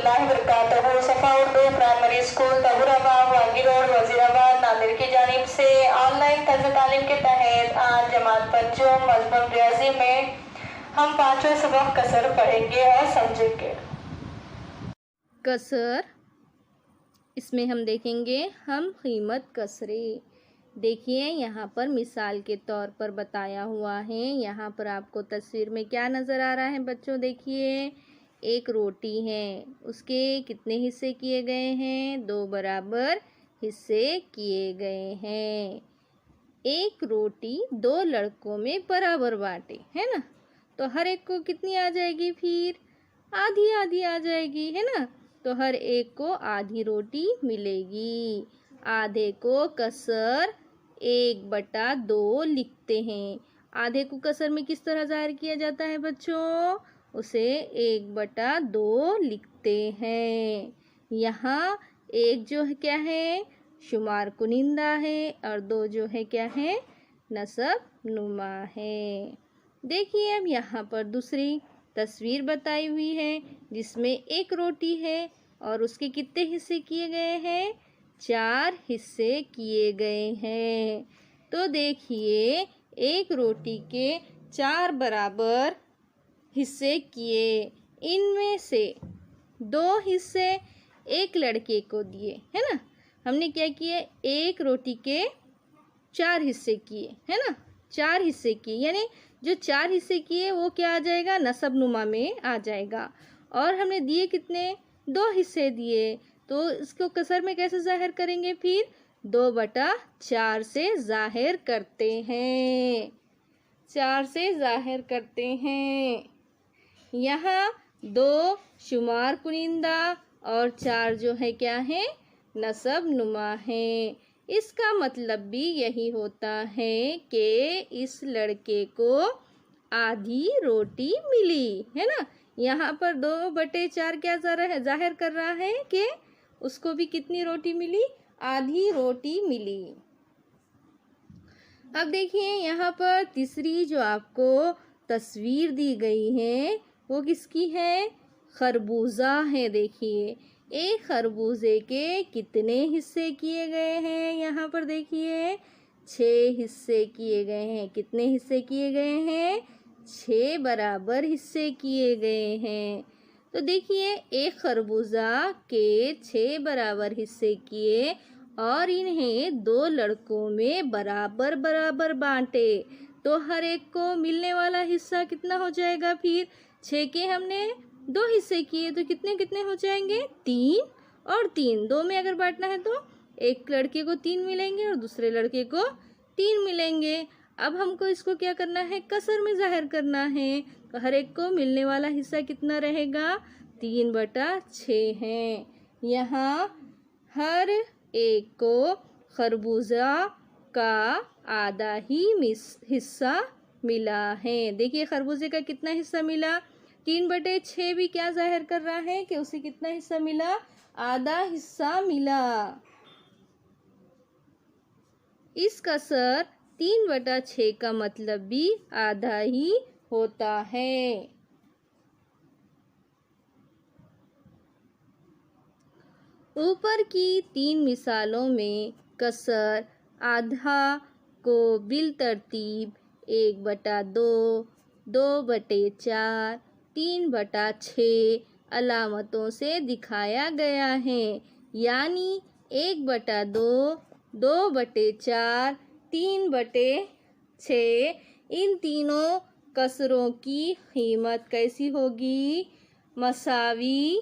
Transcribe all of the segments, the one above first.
वरहमतुल्लाहि वबरकातुहू। सफ़ा Urdu primary school तबूराबाग वांगी रोड वजीराबाद नांदेड़ की जानिब से ऑनलाइन तर्ज तालीम के तहत आज जमात पंचम मजमून रियाजी में हम पांचवें सबक कसर पढ़ेंगे और समझेंगे। कसर, इसमें हम देखेंगे हम कीमत कसरे। देखिए यहाँ पर मिसाल के तौर पर बताया हुआ है। यहाँ पर आपको तस्वीर में क्या नज़र आ रहा है बच्चों? देखिए एक रोटी है, उसके कितने हिस्से किए गए हैं? 2 बराबर हिस्से किए गए हैं। एक रोटी 2 लड़कों में बराबर बांटे, है ना? तो हर एक को कितनी आ जाएगी? फिर आधी आधी आ जाएगी, है ना? तो हर एक को आधी रोटी मिलेगी। आधे को कसर 1/2 लिखते हैं। आधे को कसर में किस तरह ज़ाहिर किया जाता है बच्चों? उसे 1/2 लिखते हैं। यहाँ एक जो है क्या है? शुमार कुनिंदा है और 2 जो है क्या है? नसब नुमा है। देखिए अब यहाँ पर दूसरी तस्वीर बताई हुई है जिसमें एक रोटी है और उसके कितने हिस्से किए गए हैं? 4 हिस्से किए गए हैं। तो देखिए एक रोटी के 4 बराबर हिस्से किए, इनमें से 2 हिस्से एक लड़के को दिए, है ना? हमने क्या किया? एक रोटी के 4 हिस्से किए, है ना? 4 हिस्से किए, यानी जो 4 हिस्से किए वो क्या आ जाएगा? नसब नुमा में आ जाएगा। और हमने दिए कितने? 2 हिस्से दिए। तो इसको कसर में कैसे ज़ाहिर करेंगे? फिर 2/4 से ज़ाहिर करते हैं। 4 से ज़ाहिर करते हैं। यहाँ 2 शुमार कुनिंदा और 4 जो है क्या है? नसब नुमा है। इसका मतलब भी यही होता है कि इस लड़के को आधी रोटी मिली, है ना? यहाँ पर 2/4 क्या ज़ाहिर कर रहा है कि उसको भी कितनी रोटी मिली? आधी रोटी मिली। अब देखिए यहाँ पर तीसरी जो आपको तस्वीर दी गई है वो किसकी है? खरबूजा है। देखिए एक खरबूजे के कितने हिस्से किए गए हैं? यहाँ पर देखिए 6 हिस्से किए गए हैं। कितने हिस्से किए गए हैं? 6 बराबर हिस्से किए गए हैं। तो देखिए एक खरबूजा के 6 बराबर हिस्से किए और इन्हें 2 लड़कों में बराबर बराबर बांटे। तो हर एक को मिलने वाला हिस्सा कितना हो जाएगा? फिर 6 के हमने 2 हिस्से किए तो कितने कितने हो जाएंगे? 3 और 3। 2 में अगर बांटना है तो एक लड़के को 3 मिलेंगे और दूसरे लड़के को 3 मिलेंगे। अब हमको इसको क्या करना है? कसर में ज़ाहिर करना है। तो हर एक को मिलने वाला हिस्सा कितना रहेगा? 3/6 है। यहाँ हर एक को खरबूजा का आधा ही हिस्सा मिला है। देखिए खरबूजे का कितना हिस्सा मिला? 3/6 भी क्या ज़ाहिर कर रहा है कि उसे कितना हिस्सा मिला? आधा हिस्सा मिला। इस कसर 3/6 का मतलब भी आधा ही होता है। ऊपर की 3 मिसालों में कसर आधा को बिलतरतीब 1/2, 2/4, 3/6 अलामतों से दिखाया गया है। यानी 1/2, 2/4, 3/6 इन तीनों कसरों की कीमत कैसी होगी? मसावी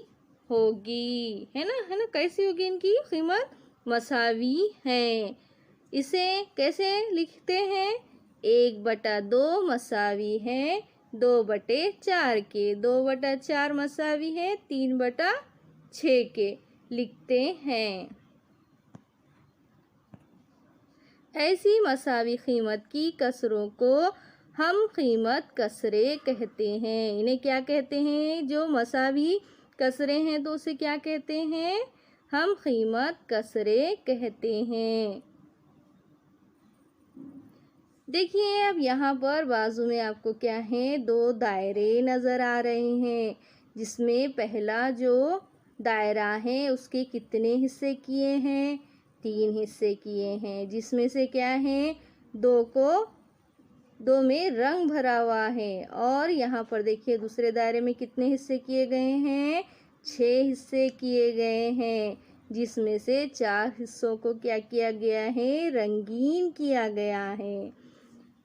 होगी, है ना? कैसी होगी इनकी कीमत? मसावी है। इसे कैसे लिखते हैं? 1/2 मसावी है 2/4 के, 2/4 मसावी है 3/6 के लिखते हैं। ऐसी मसावी कीमत की कसरों को हम कीमत कसरे कहते हैं। इन्हें क्या कहते हैं? जो मसावी कसरे हैं तो उसे क्या कहते हैं? हम कीमत कसरे कहते हैं। देखिए अब यहाँ पर बाजू में आपको क्या है? 2 दायरे नज़र आ रहे हैं जिसमें पहला जो दायरा है उसके कितने हिस्से किए हैं? 3 हिस्से किए हैं, जिसमें से क्या है, 2 में रंग भरा हुआ है। और यहाँ पर देखिए दूसरे दायरे में कितने हिस्से किए गए हैं? 6 हिस्से किए गए हैं, जिसमें से 4 हिस्सों को क्या किया गया है? रंगीन किया गया है।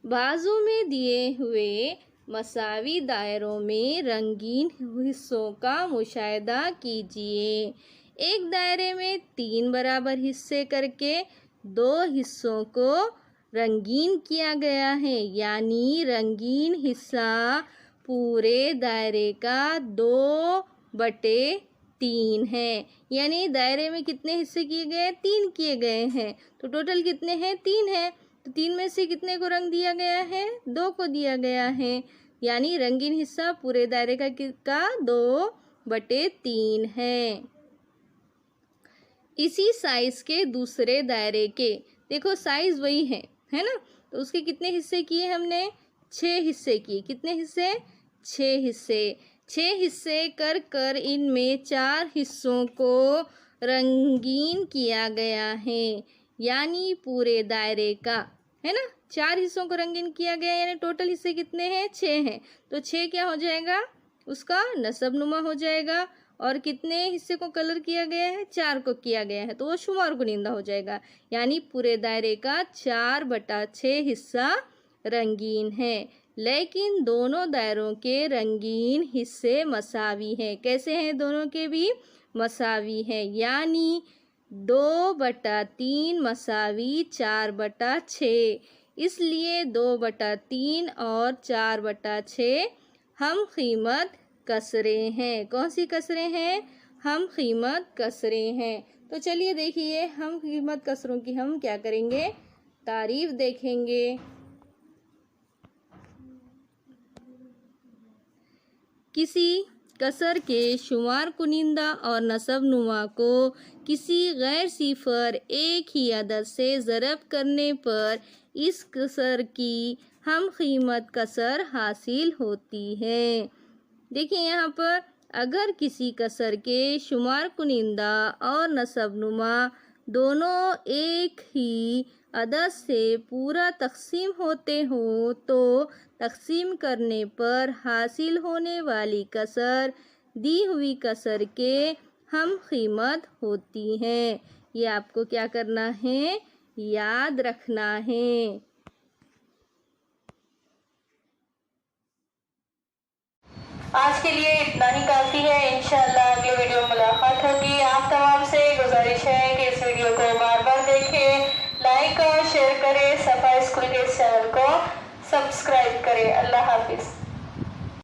बाजू में दिए हुए मसावी दायरों में रंगीन हिस्सों का मुशाहिदा कीजिए। एक दायरे में 3 बराबर हिस्से करके 2 हिस्सों को रंगीन किया गया है, यानी रंगीन हिस्सा पूरे दायरे का 2/3 है। यानी दायरे में कितने हिस्से किए गए? 3 किए गए हैं, तो टोटल कितने हैं? 3 है। तो 3 में से कितने को रंग दिया गया है? 2 को दिया गया है, यानी रंगीन हिस्सा पूरे दायरे का 2/3 है। इसी साइज के दूसरे दायरे के, देखो साइज वही है ना, तो उसके कितने हिस्से किए हमने? 6 हिस्से किए। कितने हिस्से? 6 हिस्से। 6 हिस्से कर कर इनमें 4 हिस्सों को रंगीन किया गया है, यानी पूरे दायरे का, है ना, 4 हिस्सों को रंगीन किया गया, यानी टोटल हिस्से कितने हैं? 6 हैं। तो 6 क्या हो जाएगा? उसका नसबनुमा हो जाएगा। और कितने हिस्से को कलर किया गया है? 4 को किया गया है, तो वो शुमार कुनिंदा हो जाएगा। यानी पूरे दायरे का 4/6 हिस्सा रंगीन है। लेकिन दोनों दायरों के रंगीन हिस्से मसावी हैं। कैसे हैं? दोनों के भी मसावी है, यानी 2/3 मसावी 4/6। इसलिए 2/3 और 4/6 हम कीमत कसरे हैं। कौन सी कसरे हैं? हम कीमत कसरे हैं। तो चलिए देखिए हम कीमत कसरों की हम क्या करेंगे? तारीफ देखेंगे। किसी कसर के शुमार कुनिंदा और नसबनुमा को किसी गैर सिफर एक ही अदद से ज़रब करने पर इस कसर की हम कीमत कसर हासिल होती है। देखिए यहाँ पर अगर किसी कसर के शुमार कुनिंदा और नसबनुमा दोनों एक ही अदद से पूरा तकसीम होते हो तो तकसीम करने पर हासिल होने वाली कसर दी हुई कसर के हम कीमत होती है। ये आपको क्या करना है? याद रखना है। आज के लिए इतना ही काफ़ी है। इंशाल्लाह अगले वीडियो में मुलाकात होगी। आप तमाम से गुजारिश है कि इस वीडियो को बार बार देखें, लाइक और शेयर करें, सफ़ा स्कूल के इस चैनल को सब्सक्राइब करें। अल्लाह हाफिज़।